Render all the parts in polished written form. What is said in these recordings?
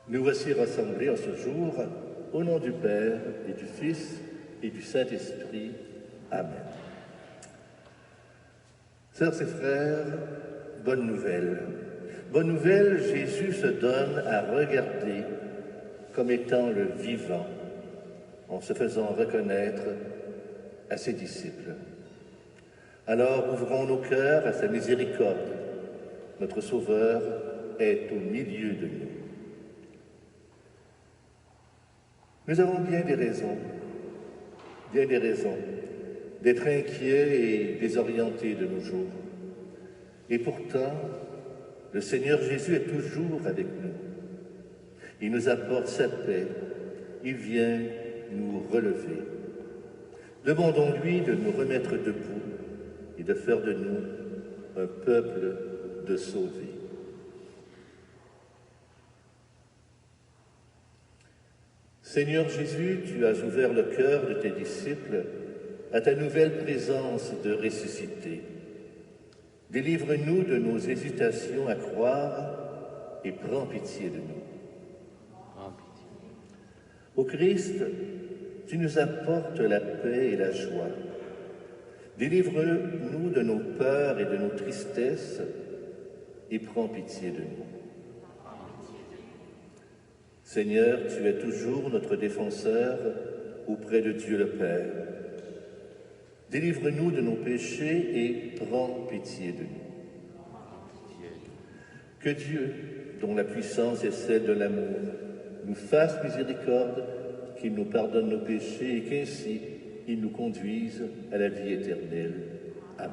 Nous voici rassemblés en ce jour, au nom du Père et du Fils et du Saint-Esprit. Amen. Sœurs et frères, bonne nouvelle. Bonne nouvelle, Jésus se donne à regarder comme étant le vivant, en se faisant reconnaître à ses disciples. Alors ouvrons nos cœurs à sa miséricorde. Notre Sauveur est au milieu de nous. Nous avons bien des raisons d'être inquiets et désorientés de nos jours. Et pourtant, le Seigneur Jésus est toujours avec nous. Il nous apporte sa paix, il vient nous relever. Demandons-lui de nous remettre debout et de faire de nous un peuple de sauvés. Seigneur Jésus, tu as ouvert le cœur de tes disciples à ta nouvelle présence de ressuscité. Délivre-nous de nos hésitations à croire et prends pitié de nous. Au Christ, tu nous apportes la paix et la joie. Délivre-nous de nos peurs et de nos tristesses et prends pitié de nous. Seigneur, tu es toujours notre défenseur auprès de Dieu le Père. Délivre-nous de nos péchés et prends pitié de nous. Que Dieu, dont la puissance est celle de l'amour, nous fasse miséricorde, qu'il nous pardonne nos péchés et qu'ainsi il nous conduise à la vie éternelle. Amen.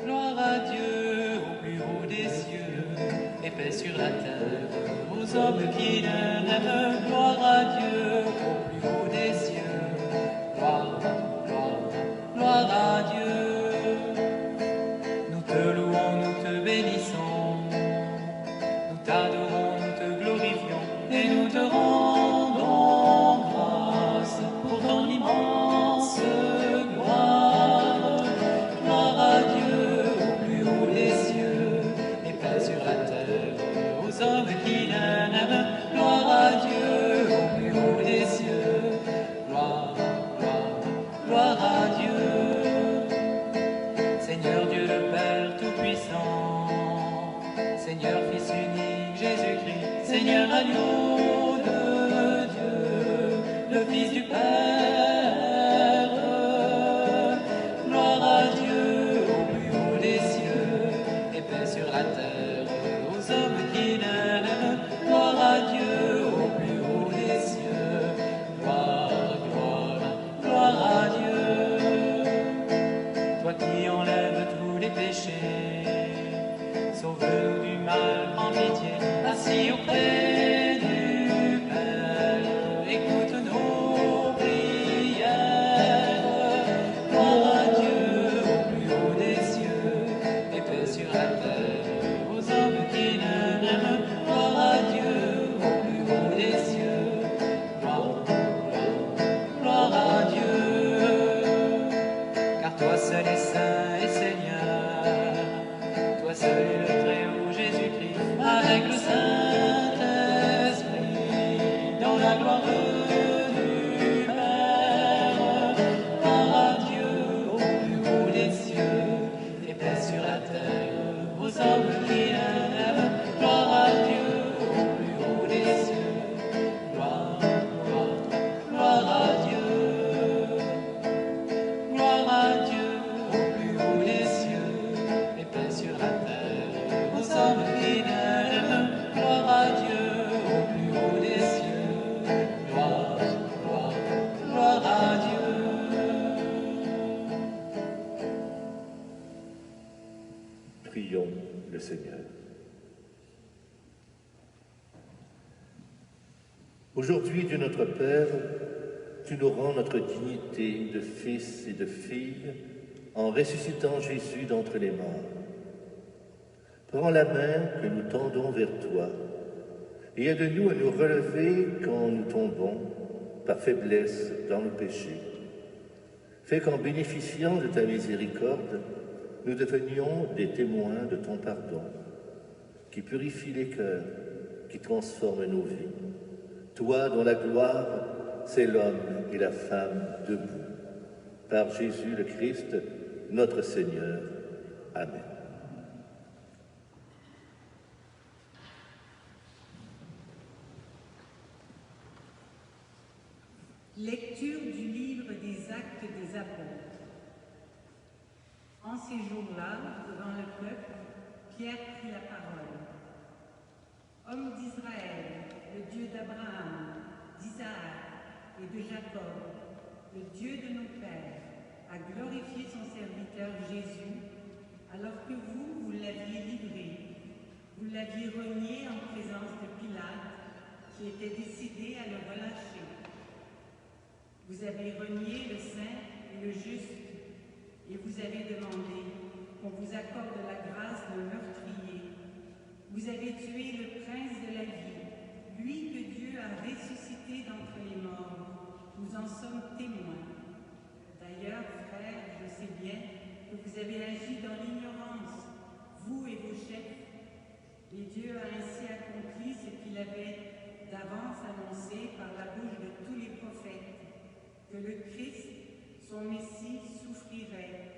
Gloire à Dieu au plus haut des cieux, et paix sur la terre aux hommes qui l'aiment. Gloire à Dieu au plus haut des cieux. Gloire, gloire, gloire à Dieu. Nous te louons, nous te bénissons, nous t'adorons, nous te glorifions et nous te rendons grâce pour ton immense gloire. Gloire à Dieu au plus haut des cieux et paix sur la terre aux hommes qui l'aiment. Gloire à Dieu au plus haut des cieux. Gloire, gloire, gloire à Dieu. Seigneur Dieu le Père Tout-Puissant, Seigneur Fils unique Jésus-Christ, Seigneur agneau de Dieu, le Fils du Père. Gloire à Dieu au plus haut des cieux et paix sur la terre aux hommes qui l'aiment. Gloire à Dieu au plus haut des cieux. Gloire, gloire, gloire à Dieu. Toi qui enlèves tous les péchés, sauve-nous du mal, prends pitié, assis auprès du Père, écoute nos prières. Aujourd'hui, Dieu notre Père, tu nous rends notre dignité de fils et de filles en ressuscitant Jésus d'entre les morts. Prends la main que nous tendons vers toi et aide-nous à nous relever quand nous tombons par faiblesse dans le péché. Fais qu'en bénéficiant de ta miséricorde, nous devenions des témoins de ton pardon, qui purifie les cœurs, qui transforme nos vies. Toi dont la gloire, c'est l'homme et la femme debout. Par Jésus le Christ, notre Seigneur. Amen. Lecture du livre des Actes des Apôtres. En ces jours-là, devant le peuple, Pierre prit la parole. Homme d'Israël, le Dieu d'Abraham, d'Isaac et de Jacob, le Dieu de nos pères, a glorifié son serviteur Jésus, alors que vous l'aviez livré, vous l'aviez renié en présence de Pilate, qui était décidé à le relâcher. Vous avez renié le saint et le juste, et vous avez demandé qu'on vous accorde la grâce d'un meurtrier. Vous avez tué le prince de la vie, lui que Dieu a ressuscité d'entre les morts. Nous en sommes témoins. D'ailleurs, frères, je sais bien que vous avez agi dans l'ignorance, vous et vos chefs. Et Dieu a ainsi accompli ce qu'il avait d'avance annoncé par la bouche de tous les prophètes, que le Christ, son Messie, souffrirait.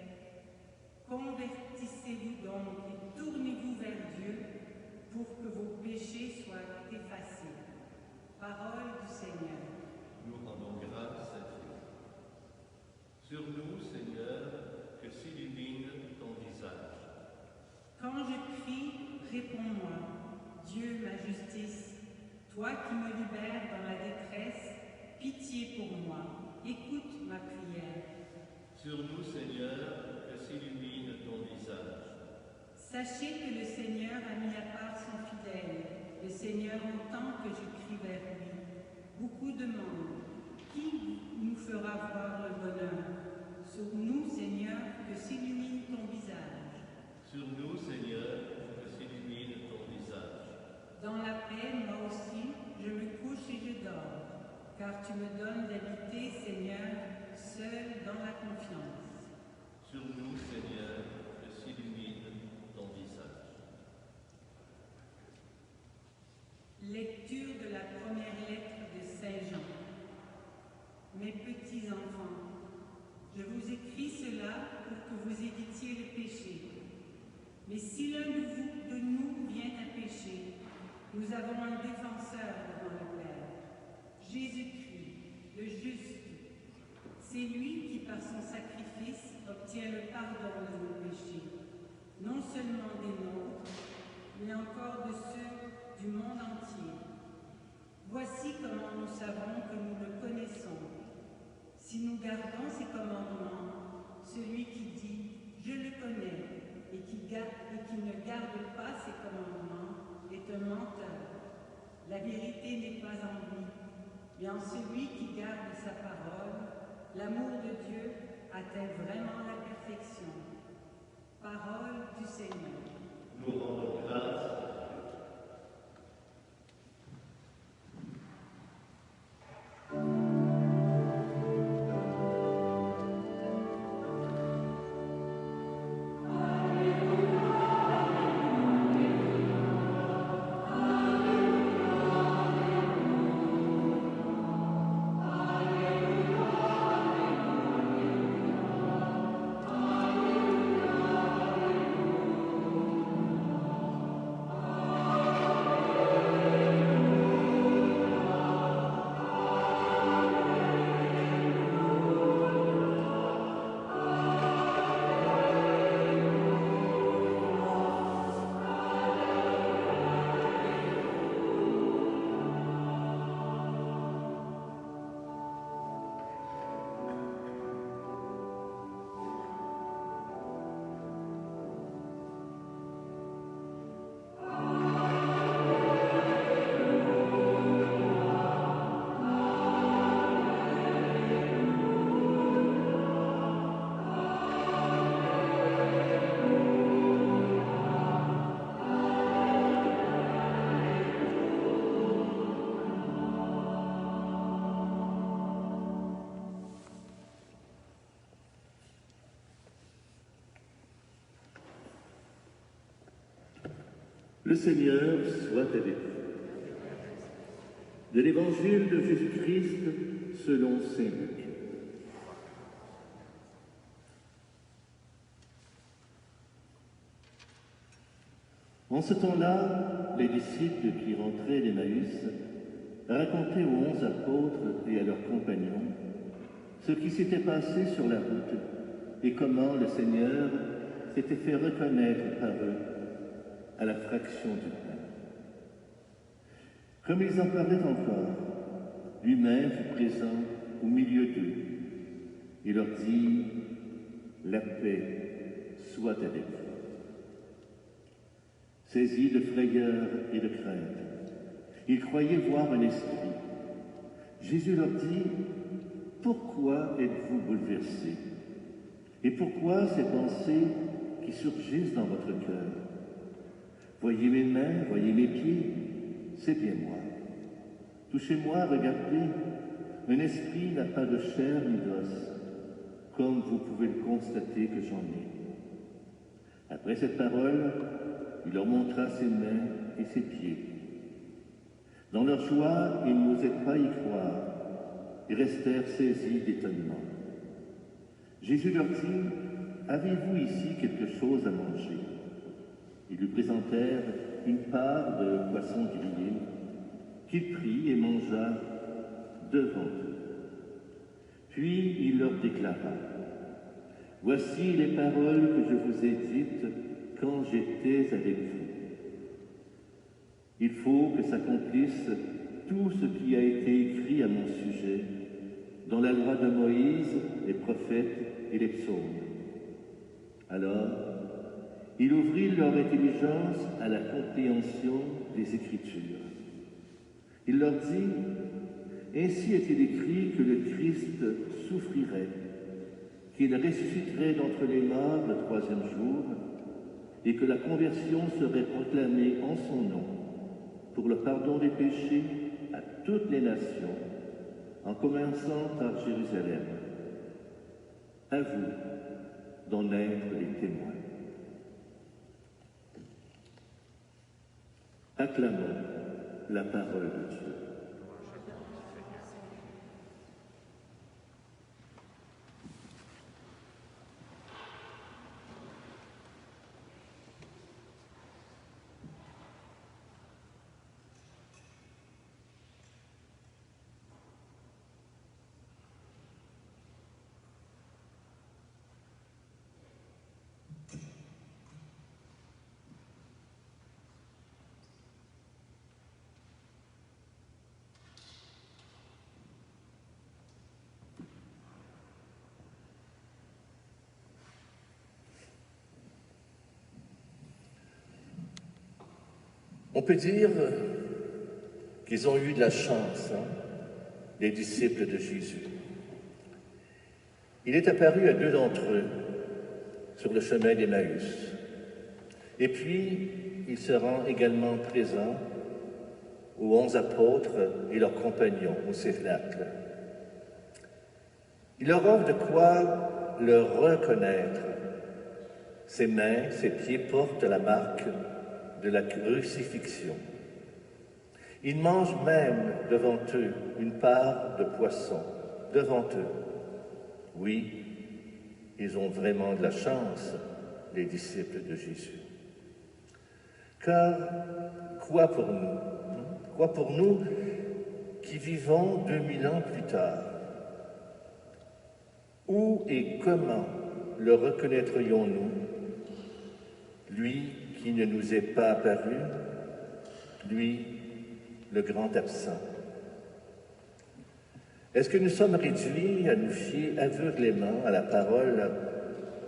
Convertissez-vous donc et tournez-vous vers Dieu pour que vos péchés soient effacés. Parole du Seigneur. Nous rendons grâce à Dieu. Sur nous, Seigneur, que s'illumine ton visage. Quand je crie, réponds-moi, Dieu, ma justice. Toi qui me libères dans la détresse, pitié pour moi. Écoute ma prière. Sur nous, Seigneur, que s'illumine ton visage. Sachez que le Seigneur a mis à part son fidèle. Le Seigneur entend que je crie vers lui. Beaucoup demandent, qui nous fera voir le bonheur? Sur nous, Seigneur, que s'illumine ton visage. Sur nous, Seigneur, que s'illumine ton visage. Dans la paix, moi aussi, je me couche et je dors. Car tu me donnes d'habiter, Seigneur, seul dans la confiance. Sur nous, Seigneur, que s'illumine ton visage. Lecture de la première lettre de Saint Jean. Mes petits enfants, je vous écris cela pour que vous évitiez le péché. Mais si l'un de nous vient à pécher, nous avons un défenseur devant le Père. Jésus-Christ, le juste. C'est lui qui, par son sacrifice, obtient le pardon de nos péchés, non seulement des nôtres, mais encore de ceux du monde entier. Voici comment nous savons que nous le connaissons. Si nous gardons ses commandements, celui qui dit « Je le connais » et qui ne garde pas ses commandements est un menteur. La vérité n'est pas en lui. Mais en celui qui garde sa parole, l'amour de Dieu atteint vraiment la perfection. Parole du Seigneur. Nous rendons grâce à Dieu. Le Seigneur soit avec vous. De l'Évangile de Jésus-Christ selon saint Luc. En ce temps-là, les disciples qui rentraient d'Emmaüs racontaient aux 11 apôtres et à leurs compagnons ce qui s'était passé sur la route et comment le Seigneur s'était fait reconnaître par eux à la fraction du pain. Comme ils en parlaient encore, lui-même fut présent au milieu d'eux et leur dit « La paix soit avec vous ». Saisis de frayeur et de crainte, ils croyaient voir un esprit. Jésus leur dit « Pourquoi êtes-vous bouleversés? Et pourquoi ces pensées qui surgissent dans votre cœur? Voyez mes mains, voyez mes pieds, c'est bien moi. Touchez-moi, regardez, un esprit n'a pas de chair ni d'os, comme vous pouvez le constater que j'en ai. » Après cette parole, il leur montra ses mains et ses pieds. Dans leur joie, ils n'osaient pas y croire et restèrent saisis d'étonnement. Jésus leur dit « Avez-vous ici quelque chose à manger ?» Ils lui présentèrent une part de poisson grillé qu'il prit et mangea devant eux. Puis il leur déclara « Voici les paroles que je vous ai dites quand j'étais avec vous. Il faut que s'accomplisse tout ce qui a été écrit à mon sujet dans la loi de Moïse, les prophètes et les psaumes. » Alors, il ouvrit leur intelligence à la compréhension des Écritures. Il leur dit, « Ainsi est-il écrit que le Christ souffrirait, qu'il ressusciterait d'entre les morts le 3e jour, et que la conversion serait proclamée en son nom pour le pardon des péchés à toutes les nations, en commençant par Jérusalem. À vous d'en être les témoins. » Acclamons la parole de Dieu. On peut dire qu'ils ont eu de la chance, les disciples de Jésus. Il est apparu à 2 d'entre eux sur le chemin d'Emmaüs. Et puis, il se rend également présent aux 11 apôtres et leurs compagnons au Cénacle. Il leur offre de quoi le reconnaître. Ses mains, ses pieds portent la marque de la crucifixion. Ils mangent même devant eux une part de poisson, devant eux. Oui, ils ont vraiment de la chance, les disciples de Jésus. Car, quoi pour nous qui vivons 2000 ans plus tard? Où et comment le reconnaîtrions-nous, lui qui ne nous est pas apparu, lui, le grand absent? Est-ce que nous sommes réduits à nous fier aveuglément à la parole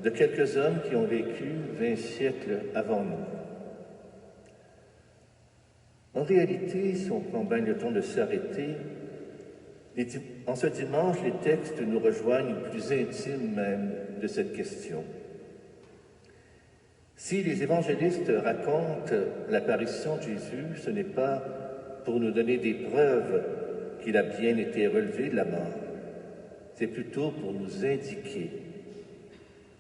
de quelques hommes qui ont vécu 20 siècles avant nous? En réalité, si on prend bien le temps de s'arrêter, en ce dimanche, les textes nous rejoignent au plus intime même de cette question. Si les évangélistes racontent l'apparition de Jésus, ce n'est pas pour nous donner des preuves qu'il a bien été relevé de la mort. C'est plutôt pour nous indiquer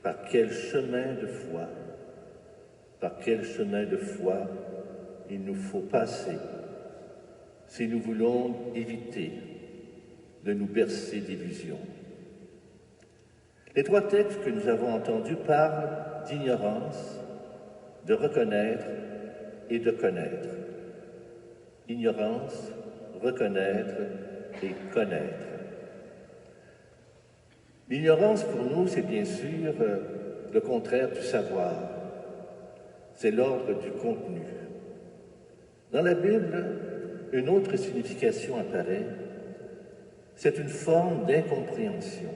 par quel chemin de foi il nous faut passer si nous voulons éviter de nous bercer d'illusions. Les trois textes que nous avons entendus parlent d'ignorance, de reconnaître et de connaître. Ignorance, reconnaître et connaître. L'ignorance pour nous, c'est bien sûr le contraire du savoir. C'est l'ordre du contenu. Dans la Bible, une autre signification apparaît. C'est une forme d'incompréhension.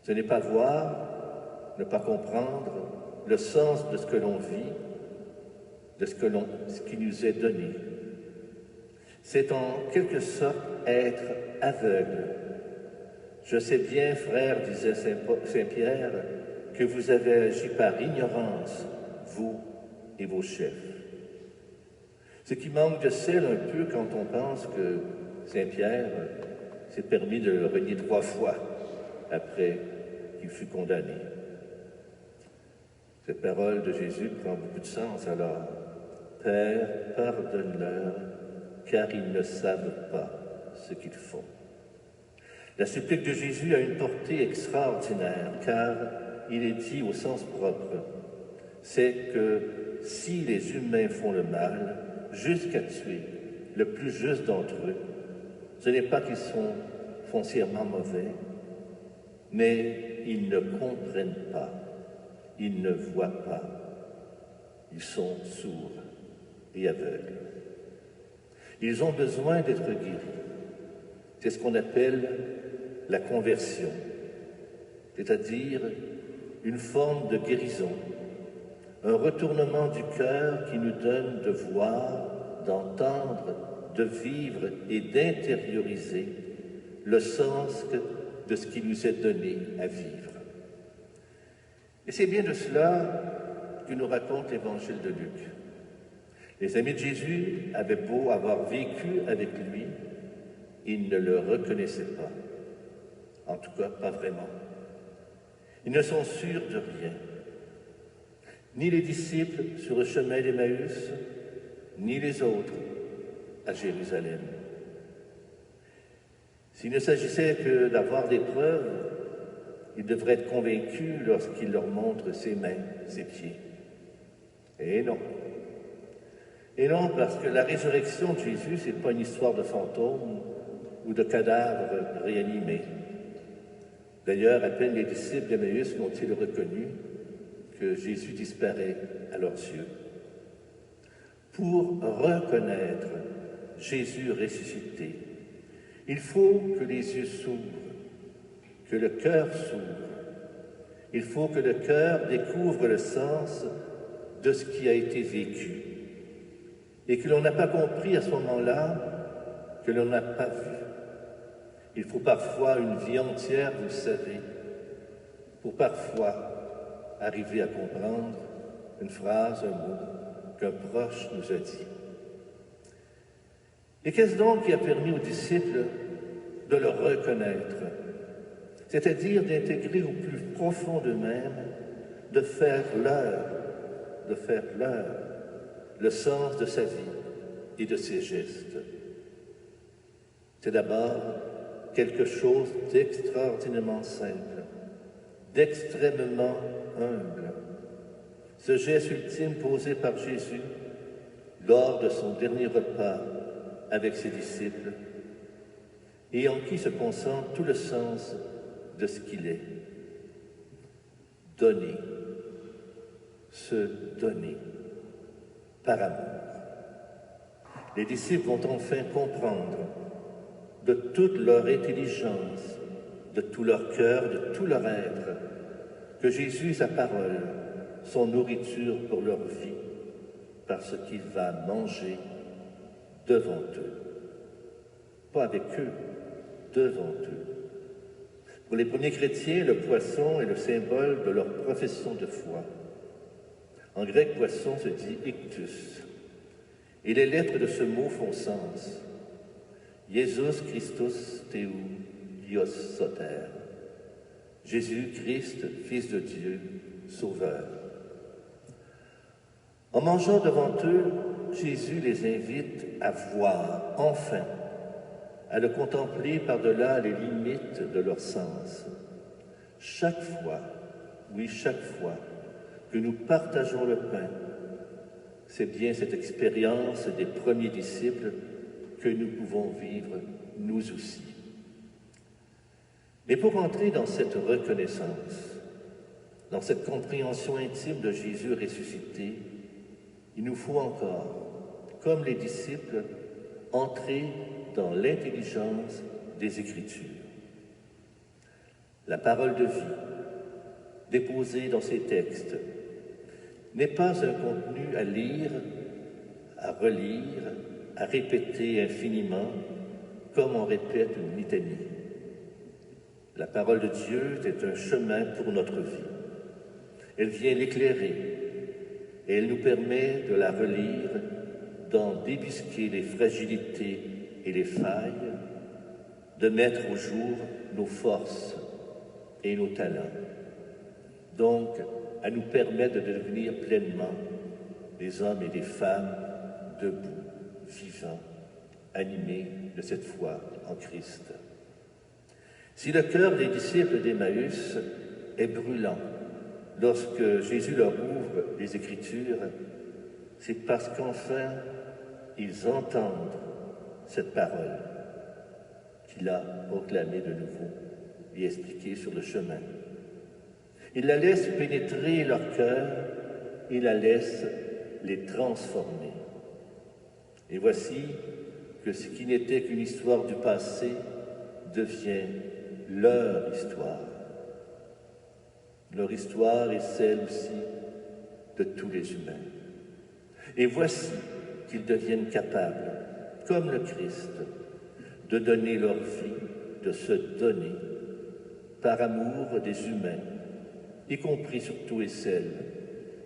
Ce n'est pas voir, ne pas comprendre le sens de ce que l'on vit, de ce qui nous est donné. C'est en quelque sorte être aveugle. Je sais bien, frère, disait Saint Pierre, que vous avez agi par ignorance, vous et vos chefs. Ce qui manque de sel un peu quand on pense que Saint Pierre s'est permis de le renier 3 fois après qu'il fut condamné. Cette parole de Jésus prend beaucoup de sens alors. Père, pardonne-leur, car ils ne savent pas ce qu'ils font. La supplique de Jésus a une portée extraordinaire, car il est dit au sens propre, c'est que si les humains font le mal, jusqu'à tuer le plus juste d'entre eux, ce n'est pas qu'ils sont foncièrement mauvais, mais ils ne comprennent pas, ils ne voient pas, ils sont sourds et aveugles. Ils ont besoin d'être guéris. C'est ce qu'on appelle la conversion, c'est-à-dire une forme de guérison, un retournement du cœur qui nous donne de voir, d'entendre, de vivre et d'intérioriser le sens de ce qui nous est donné à vivre. Et c'est bien de cela que nous raconte l'Évangile de Luc. Les amis de Jésus avaient beau avoir vécu avec lui, ils ne le reconnaissaient pas. En tout cas, pas vraiment. Ils ne sont sûrs de rien. Ni les disciples sur le chemin d'Emmaüs, ni les autres à Jérusalem. S'il ne s'agissait que d'avoir des preuves, ils devraient être convaincus lorsqu'il leur montre ses mains, ses pieds. Et non. Et non, parce que la résurrection de Jésus, ce n'est pas une histoire de fantômes ou de cadavres réanimés. D'ailleurs, à peine les disciples d'Emmaüs ont-ils reconnu que Jésus disparaît à leurs yeux. Pour reconnaître Jésus ressuscité, il faut que les yeux s'ouvrent, que le cœur s'ouvre. Il faut que le cœur découvre le sens de ce qui a été vécu et que l'on n'a pas compris à ce moment-là, que l'on n'a pas vu. Il faut parfois une vie entière, vous le savez, pour parfois arriver à comprendre une phrase, un mot qu'un proche nous a dit. Et qu'est-ce donc qui a permis aux disciples de le reconnaître, c'est-à-dire d'intégrer au plus profond d'eux-mêmes, de faire leur le sens de sa vie et de ses gestes. C'est d'abord quelque chose d'extraordinairement simple, d'extrêmement humble. Ce geste ultime posé par Jésus lors de son dernier repas avec ses disciples et en qui se concentre tout le sens de ce qu'il est. Donner, se donner, par amour. Les disciples vont enfin comprendre de toute leur intelligence, de tout leur cœur, de tout leur être, que Jésus, sa parole, sont nourriture pour leur vie, parce qu'il va manger devant eux. Pas avec eux, devant eux. Pour les premiers chrétiens, le poisson est le symbole de leur profession de foi. En grec, poisson se dit ictus. Et les lettres de ce mot font sens. Jesus Christus Teu, Dios Soter. Jésus-Christ, Fils de Dieu, Sauveur. En mangeant devant eux, Jésus les invite à voir, enfin, à le contempler par-delà les limites de leur sens. Chaque fois, oui, chaque fois que nous partageons le pain, c'est bien cette expérience des premiers disciples que nous pouvons vivre nous aussi. Mais pour entrer dans cette reconnaissance, dans cette compréhension intime de Jésus ressuscité, il nous faut encore, comme les disciples, entrer dans l'intelligence des Écritures. La parole de vie, déposée dans ces textes, n'est pas un contenu à lire, à relire, à répéter infiniment, comme on répète une litanie. La parole de Dieu est un chemin pour notre vie. Elle vient l'éclairer et elle nous permet de la relire, d'en débusquer les fragilités et les failles, de mettre au jour nos forces et nos talents. Donc, à nous permettre de devenir pleinement des hommes et des femmes debout, vivants, animés de cette foi en Christ. Si le cœur des disciples d'Emmaüs est brûlant lorsque Jésus leur ouvre les Écritures, c'est parce qu'enfin ils entendent cette parole qu'il a proclamée de nouveau et expliquée sur le chemin. Il la laisse pénétrer leur cœur et la laisse les transformer. Et voici que ce qui n'était qu'une histoire du passé devient leur histoire. Leur histoire est celle aussi de tous les humains. Et voici qu'ils deviennent capables, comme le Christ, de donner leur vie, de se donner par amour des humains, y compris surtout et celles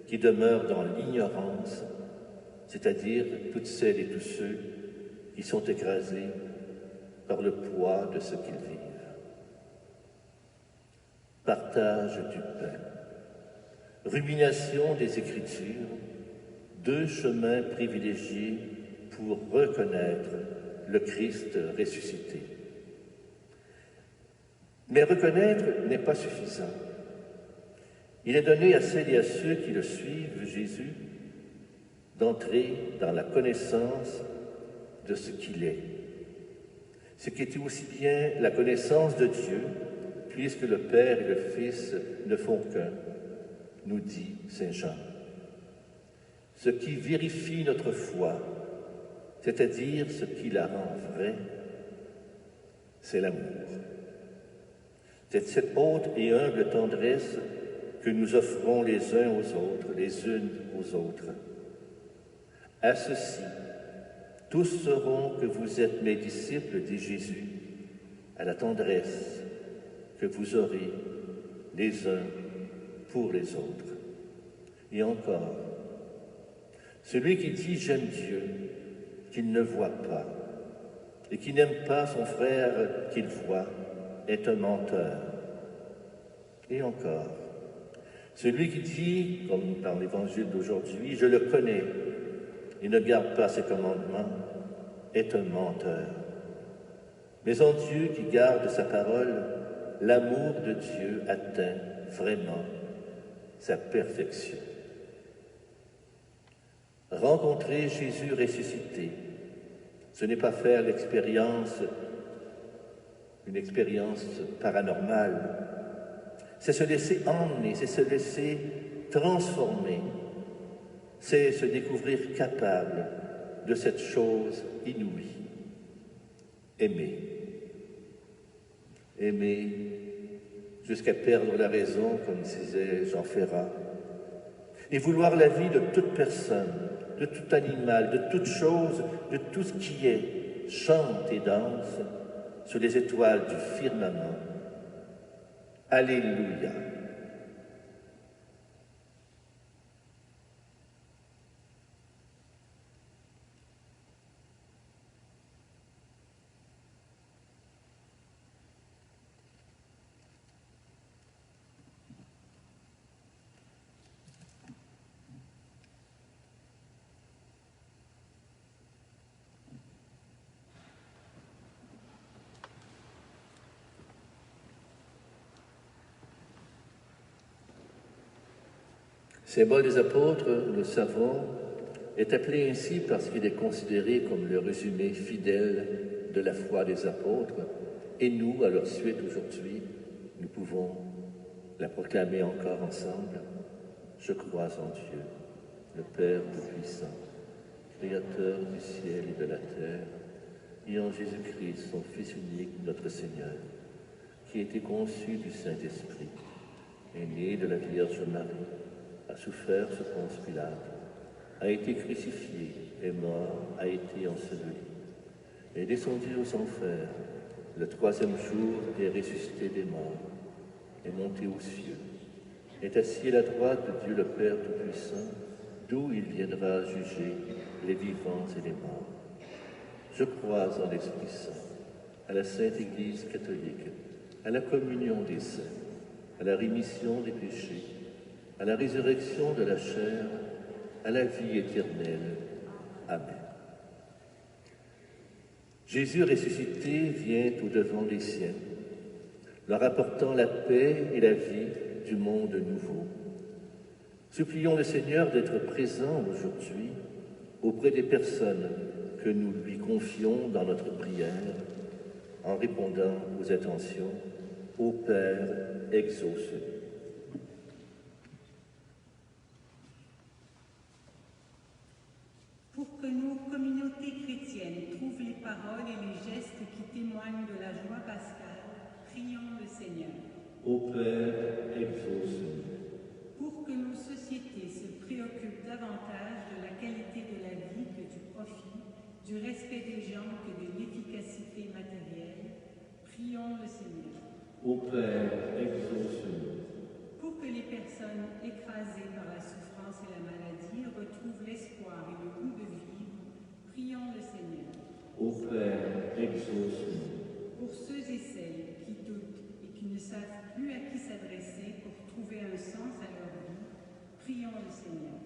qui demeurent dans l'ignorance, c'est-à-dire toutes celles et tous ceux qui sont écrasés par le poids de ce qu'ils vivent. Partage du pain, rumination des Écritures, deux chemins privilégiés pour reconnaître le Christ ressuscité. Mais reconnaître n'est pas suffisant. Il est donné à celles et à ceux qui le suivent, Jésus, d'entrer dans la connaissance de ce qu'il est. Ce qui est aussi bien la connaissance de Dieu, puisque le Père et le Fils ne font qu'un, nous dit saint Jean. Ce qui vérifie notre foi, c'est-à-dire ce qui la rend vraie, c'est l'amour. C'est cette haute et humble tendresse que nous offrons les uns aux autres, les unes aux autres. À ceci, tous sauront que vous êtes mes disciples, dit Jésus, à la tendresse que vous aurez les uns pour les autres. Et encore, celui qui dit « j'aime Dieu », qu'il ne voit pas, et qui n'aime pas son frère qu'il voit, est un menteur. Et encore, celui qui dit, comme dans l'évangile d'aujourd'hui, « je le connais » et ne garde pas ses commandements, est un menteur. Mais en Dieu qui garde sa parole, l'amour de Dieu atteint vraiment sa perfection. Rencontrer Jésus ressuscité, ce n'est pas faire une expérience paranormale, c'est se laisser emmener, c'est se laisser transformer, c'est se découvrir capable de cette chose inouïe. Aimer. Aimer jusqu'à perdre la raison, comme disait Jean Ferrat, et vouloir la vie de toute personne, de tout animal, de toute chose, de tout ce qui est, chante et danse sur les étoiles du firmament. Alléluia. Symbole des apôtres, nous le savons, est appelé ainsi parce qu'il est considéré comme le résumé fidèle de la foi des apôtres. Et nous, à leur suite aujourd'hui, nous pouvons la proclamer encore ensemble. Je crois en Dieu, le Père Tout-Puissant, Créateur du ciel et de la terre, et en Jésus-Christ, son Fils unique, notre Seigneur, qui a été conçu du Saint-Esprit, est né de la Vierge Marie, a souffert sous Ponce Pilate, a été crucifié, est mort, a été enseveli, est descendu aux enfers, le troisième jour est ressuscité des morts, est monté aux cieux, est assis à la droite de Dieu le Père Tout-Puissant, d'où il viendra juger les vivants et les morts. Je crois en l'Esprit Saint, à la Sainte Église catholique, à la communion des saints, à la rémission des péchés, à la résurrection de la chair, à la vie éternelle. Amen. Jésus ressuscité vient au-devant des siens, leur apportant la paix et la vie du monde nouveau. Supplions le Seigneur d'être présent aujourd'hui auprès des personnes que nous lui confions dans notre prière, en répondant aux intentions « Ô Père, exauce-nous ». Pour que nos communautés chrétiennes trouvent les paroles et les gestes qui témoignent de la joie pascale, prions le Seigneur. Ô Père, exauce-nous. Pour que nos sociétés se préoccupent davantage de la qualité de la vie que du profit, du respect des gens que de l'efficacité matérielle, prions le Seigneur. Ô Père, exauce-nous. Pour que les personnes écrasées par la souffrance et la maladie retrouvent l'espoir et le goût de vivre, prions le Seigneur. Ô Père, exauce-nous. Pour ceux et celles qui doutent et qui ne savent plus à qui s'adresser pour trouver un sens à leur vie, prions le Seigneur.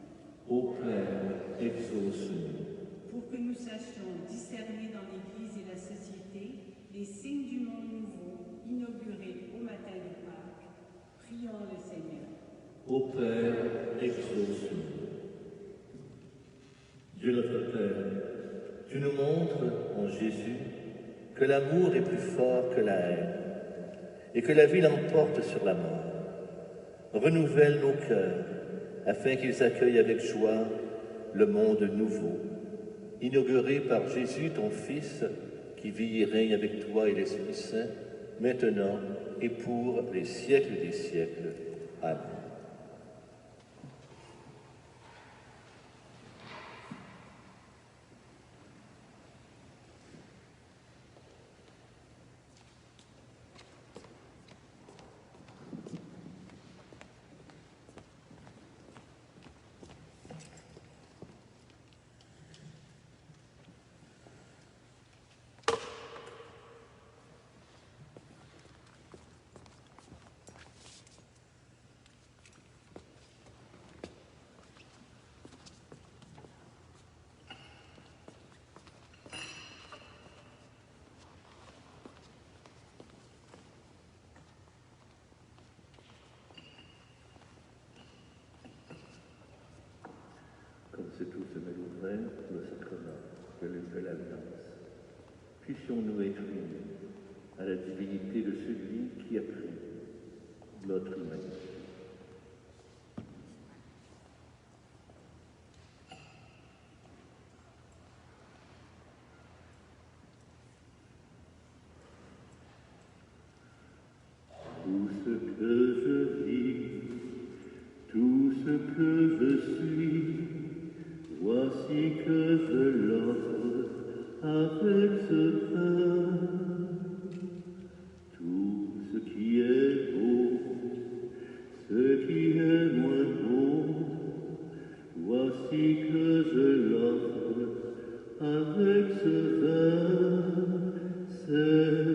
Ô Père, exauce-nous. Pour que nous sachions discerner dans l'Église et la société les signes du monde nouveau inaugurés au matin de Pâques, prions le Seigneur. Ô Père, exauce-nous. Dieu notre Père, tu nous montres en Jésus que l'amour est plus fort que la haine et que la vie l'emporte sur la mort. Renouvelle nos cœurs afin qu'ils accueillent avec joie le monde nouveau, inauguré par Jésus, ton Fils, qui vit et règne avec toi et l'Esprit Saint, maintenant et pour les siècles des siècles. Amen. Comme c'est tout se met ouvert pour le sacrement de l'alliance, puissions-nous être unis à la divinité de celui qui a pris notre humanité. Tout ce que je vis, tout ce que je suis, voici que je l'offre avec ce pain. Tout ce qui est beau, ce qui est moins beau, voici que je l'offre avec ce vin, Seigneur.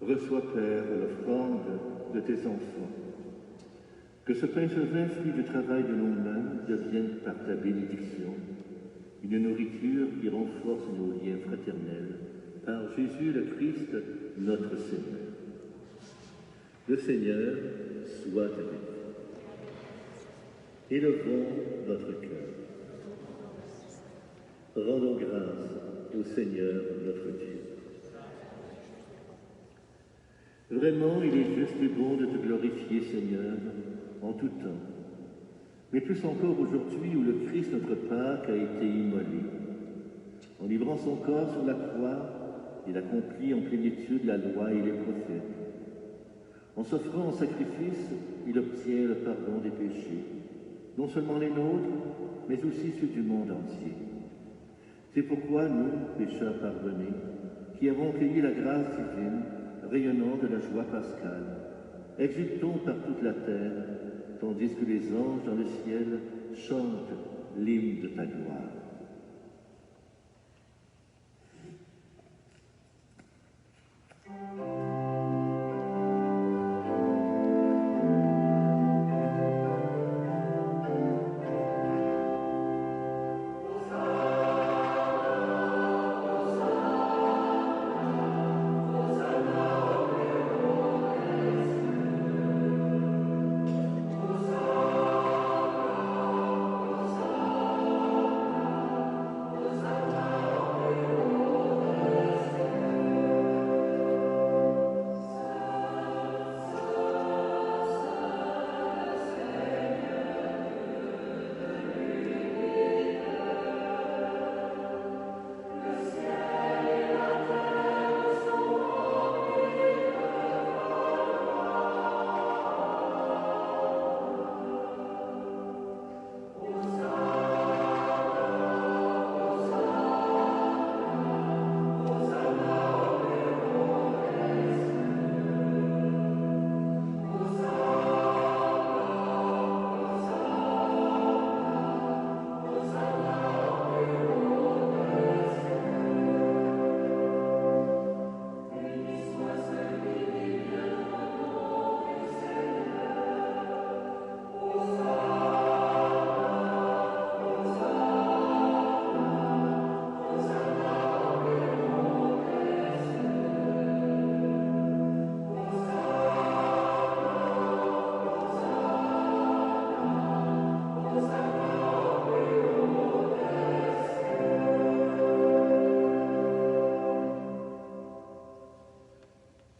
Reçois, Père, l'offrande de tes enfants. Que ce pain et ce vin, fruit du travail de nos mains, deviennent par ta bénédiction une nourriture qui renforce nos liens fraternels. Par Jésus le Christ, notre Seigneur. Le Seigneur soit avec vous. Élevons notre cœur. Rendons grâce au Seigneur notre Dieu. Vraiment, il est juste et bon de te glorifier, Seigneur, en tout temps, mais plus encore aujourd'hui où le Christ, notre Pâque, a été immolé. En livrant son corps sur la croix, il accomplit en plénitude la loi et les prophètes. En s'offrant en sacrifice, il obtient le pardon des péchés, non seulement les nôtres, mais aussi ceux du monde entier. C'est pourquoi nous, pécheurs pardonnés, qui avons cueilli la grâce divine, rayonnant de la joie pascale, exultons par toute la terre, tandis que les anges dans le ciel chantent l'hymne de ta gloire.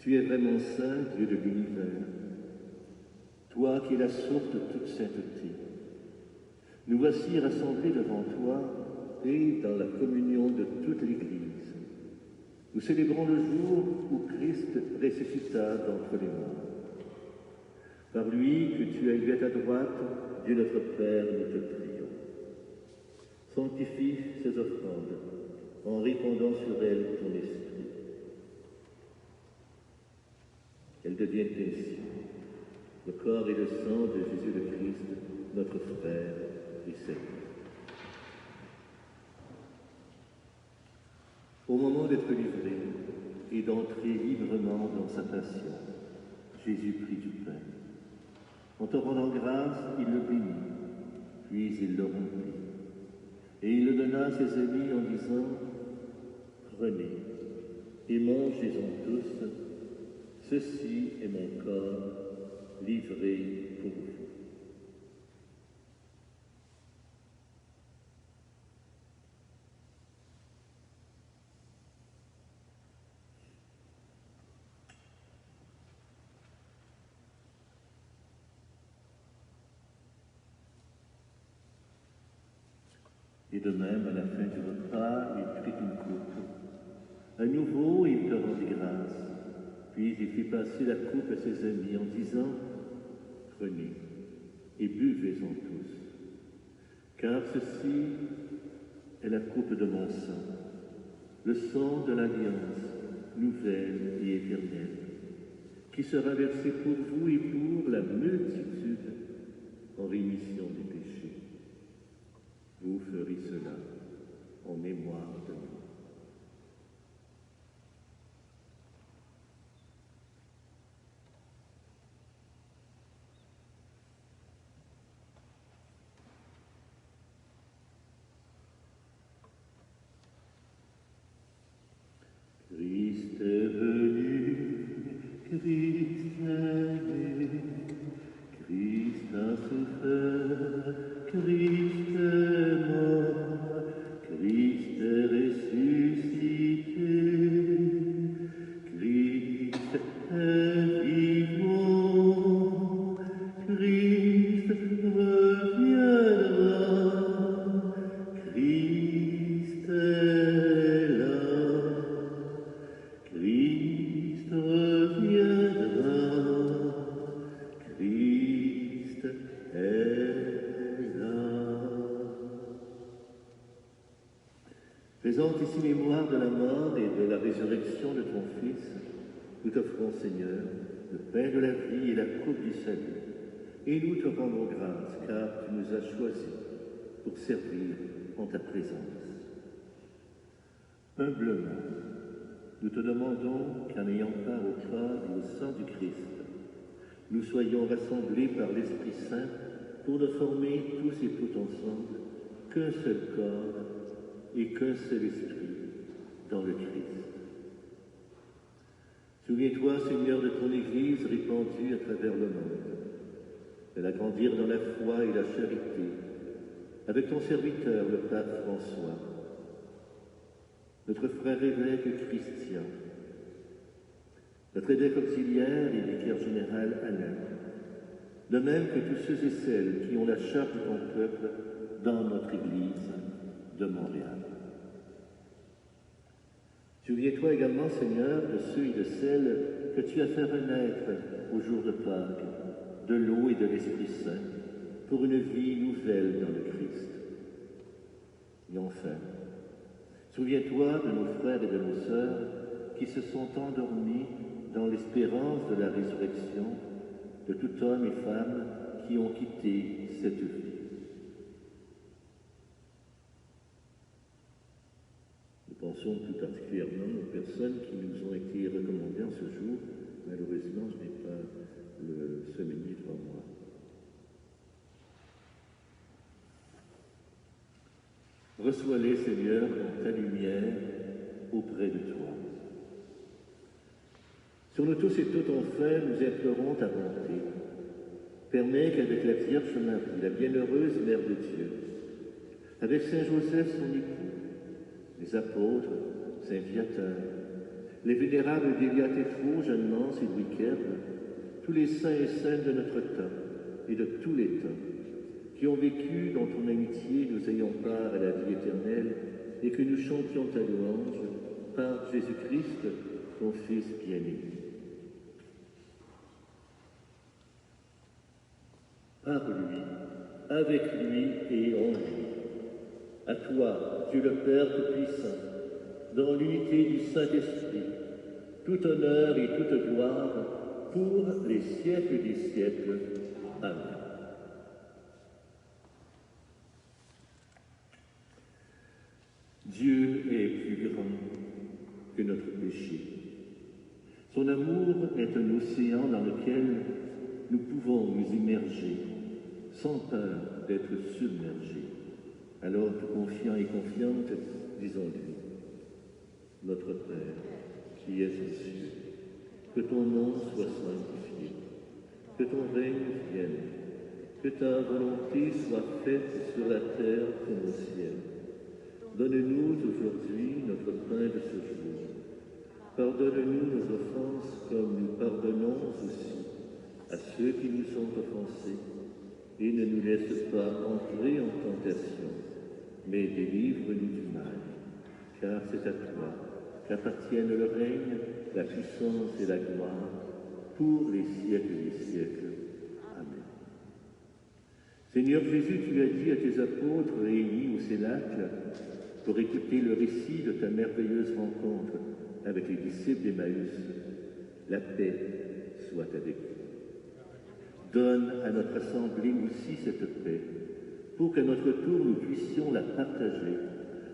Tu es vraiment saint, Dieu de l'univers, toi qui es la source de toute sainteté. Nous voici rassemblés devant toi et dans la communion de toute l'Église. Nous célébrons le jour où Christ ressuscita d'entre les morts. Par lui que tu as élevé à ta droite, Dieu notre Père, nous te prions. Sanctifie ces offrandes en répandant sur elles ton esprit. Qu'elles deviennent ainsi le corps et le sang de Jésus le Christ, notre frère et Seigneur. Au moment d'être livré et d'entrer librement dans sa passion, Jésus prit du pain. En te rendant grâce, il le bénit, puis il le rompit. Et il le donna à ses amis en disant, « Prenez et mangez-en tous, ceci est mon corps livré pour vous. » Et de même, à la fin du repas, il prit une coupe. À nouveau, il te rendit grâce. Puis il fit passer la coupe à ses amis en disant, « Prenez et buvez-en tous, car ceci est la coupe de mon sang, le sang de l'alliance nouvelle et éternelle, qui sera versé pour vous et pour la multitude en rémission des péchés. Vous ferez cela en mémoire de moi. » résurrection de ton Fils, nous t'offrons, Seigneur, le pain de la vie et la coupe du salut. Et nous te rendons grâce, car tu nous as choisis pour servir en ta présence. Humblement, nous te demandons qu'en ayant part au corps et au sang du Christ, nous soyons rassemblés par l'Esprit Saint pour ne former tous et toutes ensemble qu'un seul corps et qu'un seul esprit dans le Christ. Souviens-toi, Seigneur, de ton Église répandue à travers le monde, de l'agrandir dans la foi et la charité, avec ton serviteur, le pape François, notre frère évêque Christian, notre évêque auxiliaire et vicaire général Alain, de même que tous ceux et celles qui ont la charge de ton peuple dans notre Église de Montréal. Souviens-toi également, Seigneur, de ceux et de celles que tu as fait renaître au jour de Pâques, de l'eau et de l'Esprit Saint, pour une vie nouvelle dans le Christ. Et enfin, souviens-toi de nos frères et de nos sœurs qui se sont endormis dans l'espérance de la résurrection, de tout homme et femme qui ont quitté cette vie. Nous pensons plus particulièrement aux personnes qui nous ont été recommandées en ce jour. Malheureusement, je n'ai pas le semainier devant moi. Reçois-les, Seigneur, dans ta lumière auprès de toi. Sur nous tous et toutes, enfin, nous implorons ta bonté. Permets qu'avec la Vierge Marie, la bienheureuse Mère de Dieu, avec Saint Joseph, son époux, les apôtres, Saint Viateur, les vénérables Déliate et Faux, Jeanne Mance et Louis Kerbe, tous les saints et saintes de notre temps et de tous les temps, qui ont vécu dans ton amitié, nous ayons part à la vie éternelle et que nous chantions ta louange par Jésus-Christ, ton Fils bien-aimé. Par lui, avec lui et en lui. À toi, Dieu le Père Tout-Puissant, dans l'unité du Saint-Esprit, tout honneur et toute gloire pour les siècles des siècles. Amen. Dieu est plus grand que notre péché. Son amour est un océan dans lequel nous pouvons nous immerger sans peur d'être submergés. Alors, tout confiants et confiantes, disons-lui, notre Père, qui es aux cieux, que ton nom soit sanctifié, que ton règne vienne, que ta volonté soit faite sur la terre comme au ciel. Donne-nous aujourd'hui notre pain de ce jour. Pardonne-nous nos offenses comme nous pardonnons aussi à ceux qui nous ont offensés. Et ne nous laisse pas entrer en tentation, mais délivre-nous du mal. Car c'est à toi qu'appartiennent le règne, la puissance et la gloire pour les siècles des siècles. Amen. Seigneur Jésus, tu as dit à tes apôtres réunis au Cénacle pour écouter le récit de ta merveilleuse rencontre avec les disciples d'Emmaüs, la paix soit avec vous. Donne à notre assemblée aussi cette paix, pour qu'à notre tour nous puissions la partager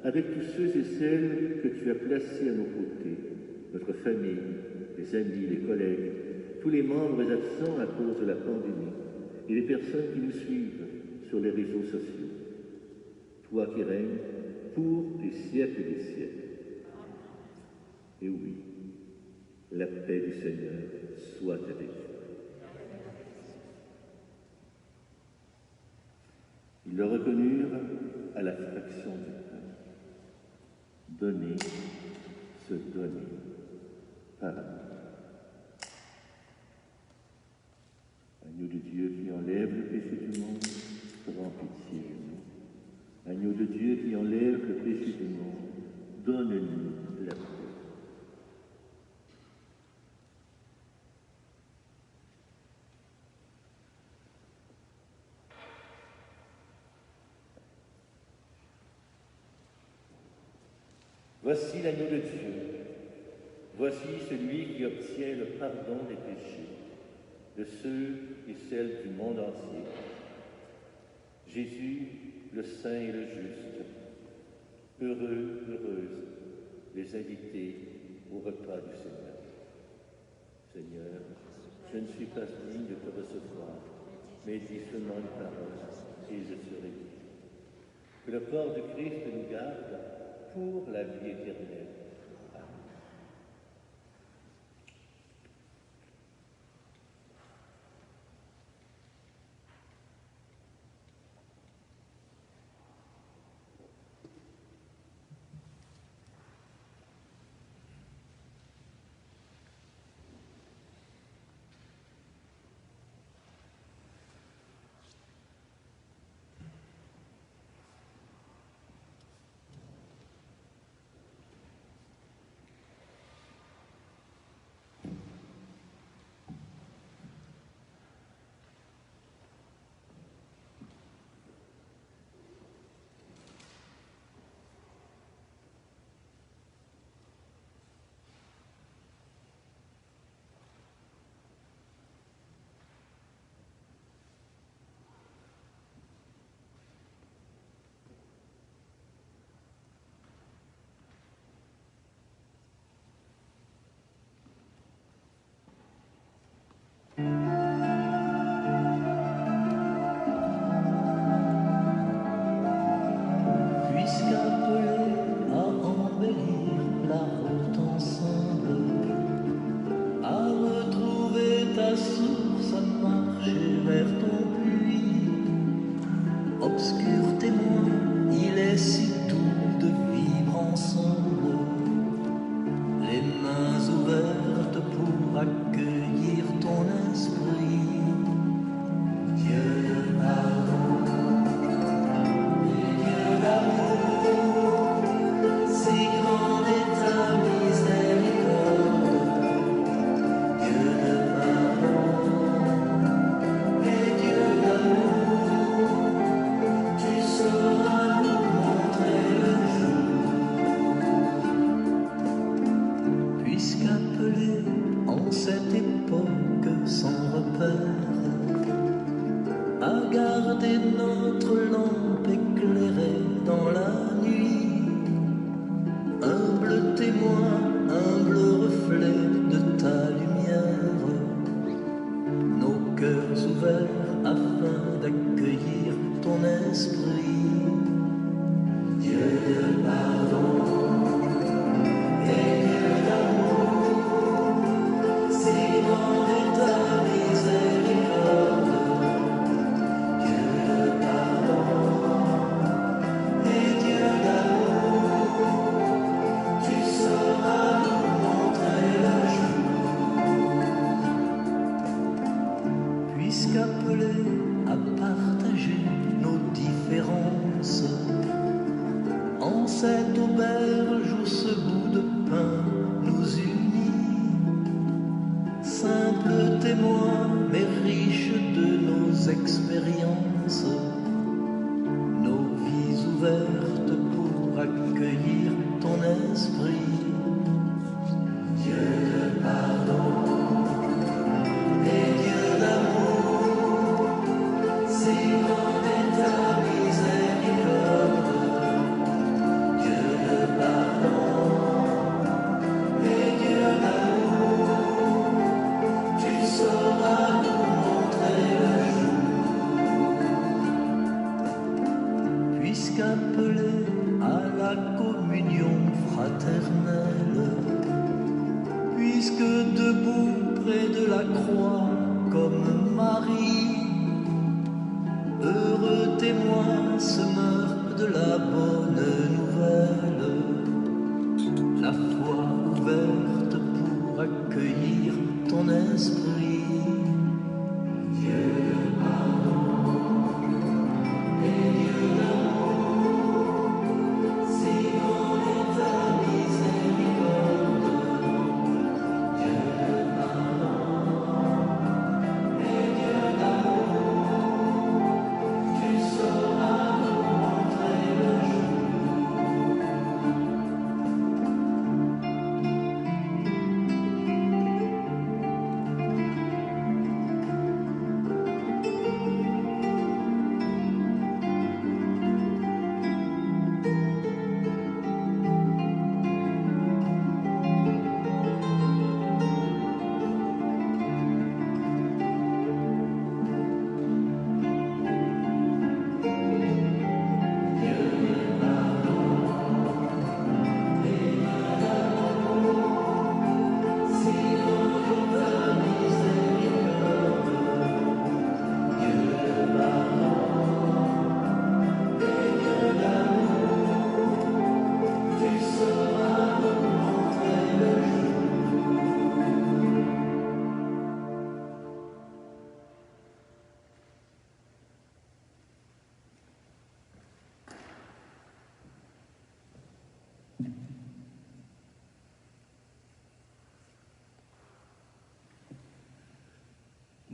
avec tous ceux et celles que tu as placés à nos côtés, notre famille, les amis, les collègues, tous les membres absents à cause de la pandémie et les personnes qui nous suivent sur les réseaux sociaux. Toi qui règnes pour les siècles des siècles. Et oui, la paix du Seigneur soit avec vous. Ils le reconnurent à la fraction du pain. Donner, se donner par amour. Agneau de Dieu qui enlève le péché du monde, prends pitié de nous. Agneau de Dieu qui enlève le péché du monde, donne-nous la paix. Voici l'agneau de Dieu. Voici celui qui obtient le pardon des péchés de ceux et celles du monde entier. Jésus, le saint et le juste, heureux, heureuse, les invités au repas du Seigneur. Seigneur, je ne suis pas digne de te recevoir, mais dis seulement une parole et je serai guéri. Que le corps de Christ nous garde pour la vie éternelle.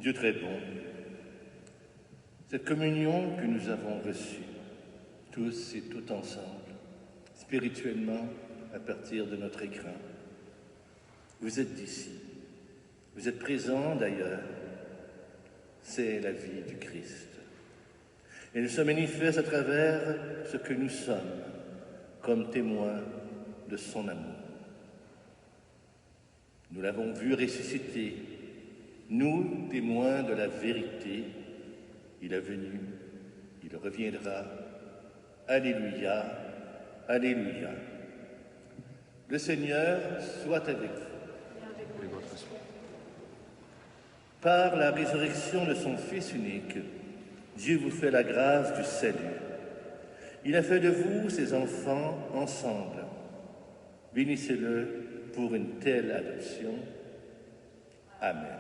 Dieu très bon, cette communion que nous avons reçue, tous et toutes ensemble, spirituellement, à partir de notre écran, vous êtes d'ici, vous êtes présents d'ailleurs, c'est la vie du Christ. Elle se manifeste à travers ce que nous sommes, comme témoins de son amour. Nous l'avons vu ressusciter, nous, témoins de la vérité. Il est venu, il reviendra. Alléluia, alléluia. Le Seigneur soit avec vous. Par la résurrection de son Fils unique, Dieu vous fait la grâce du salut. Il a fait de vous, ses enfants, ensemble. Bénissez-le pour une telle adoption. Amen.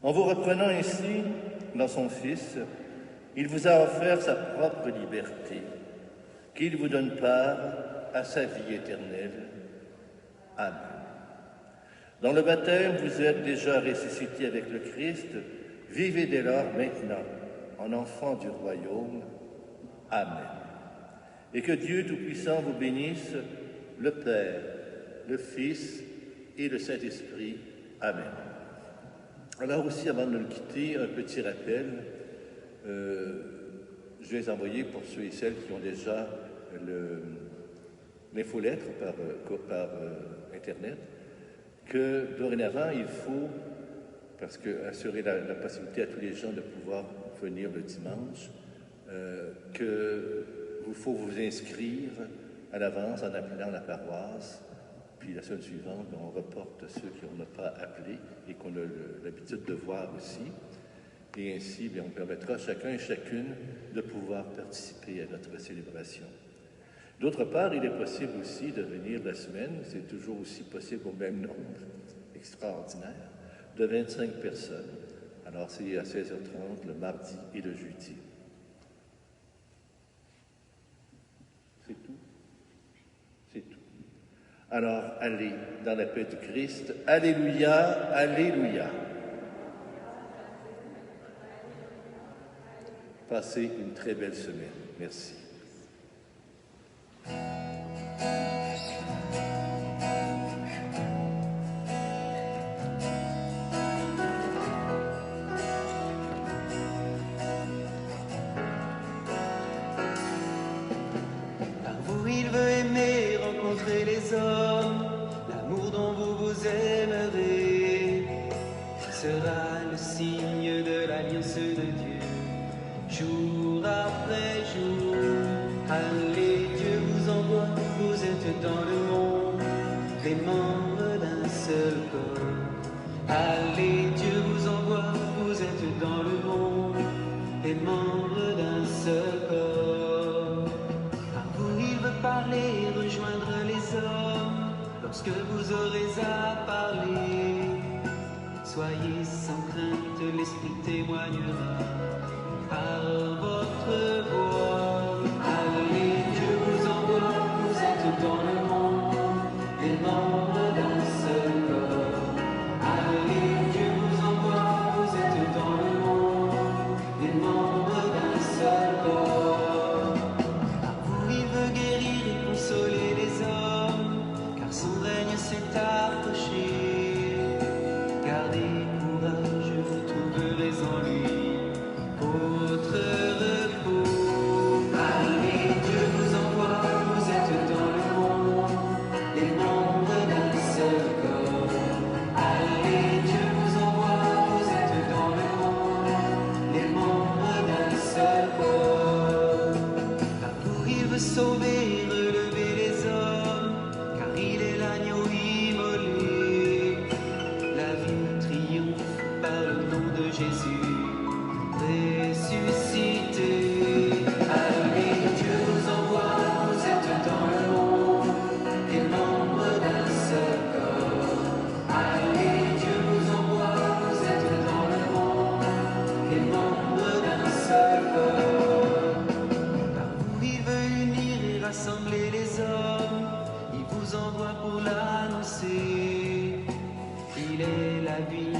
En vous reprenant ainsi dans son Fils, il vous a offert sa propre liberté, qu'il vous donne part à sa vie éternelle. Amen. Dans le baptême, vous êtes déjà ressuscités avec le Christ. Vivez dès lors maintenant en enfants du royaume. Amen. Et que Dieu Tout-Puissant vous bénisse, le Père, le Fils et le Saint-Esprit. Amen. Alors aussi, avant de nous quitter, un petit rappel. Je vais envoyer pour ceux et celles qui ont déjà l'infolettre par Internet, que dorénavant, il faut, parce que assurer la possibilité à tous les gens de pouvoir venir le dimanche, qu'il faut vous inscrire à l'avance en appelant la paroisse. Puis la semaine suivante, on reporte ceux qui n'ont pas appelé et qu'on a l'habitude de voir aussi. Et ainsi, on permettra à chacun et chacune de pouvoir participer à notre célébration. D'autre part, il est possible aussi de venir la semaine, c'est toujours aussi possible au même nombre, extraordinaire, de 25 personnes. Alors c'est à 16h30 le mardi et le jeudi. C'est tout? C'est tout. Alors allez dans la paix du Christ. Alléluia, alléluia. Passez une très belle semaine. Merci. Par vous, il veut aimer, rencontrer les hommes. L'amour dont vous vous aimerez sera le signe de l'alliance de Dieu. Jour après jour, allez, Dieu vous envoie, vous êtes dans le monde, les membres d'un seul corps. Allez, Dieu vous envoie, vous êtes dans le monde, les membres d'un seul corps. Par vous, il veut parler, rejoindre les hommes, lorsque vous aurez à parler. Soyez sans crainte, l'Esprit témoignera par votre voix. Allez, Dieu vous envoie, vous êtes dans le monde, les membres d'un seul corps. Allez, Dieu vous envoie, vous êtes dans le monde, les membres d'un seul corps. Par vous, il veut guérir et consoler les hommes, car son règne s'est approché. Gardez courage, vous trouverez en lui votre repos. Allez, Dieu vous envoie, vous êtes dans le monde, les membres d'un seul corps. Allez, Dieu vous envoie, vous êtes dans le monde, les membres d'un seul corps. Par vous, il veut sauver, relever les hommes, car il est l'agneau immolé. La vie triomphe par le nom de Jésus ressuscité. Allez, Dieu vous envoie, vous êtes dans le monde, les membres d'un seul corps. Allez, Dieu vous envoie, vous êtes dans le monde, les membres d'un seul corps. Par vous, il veut unir et rassembler les hommes, il vous envoie pour l'annoncer. Il est la vie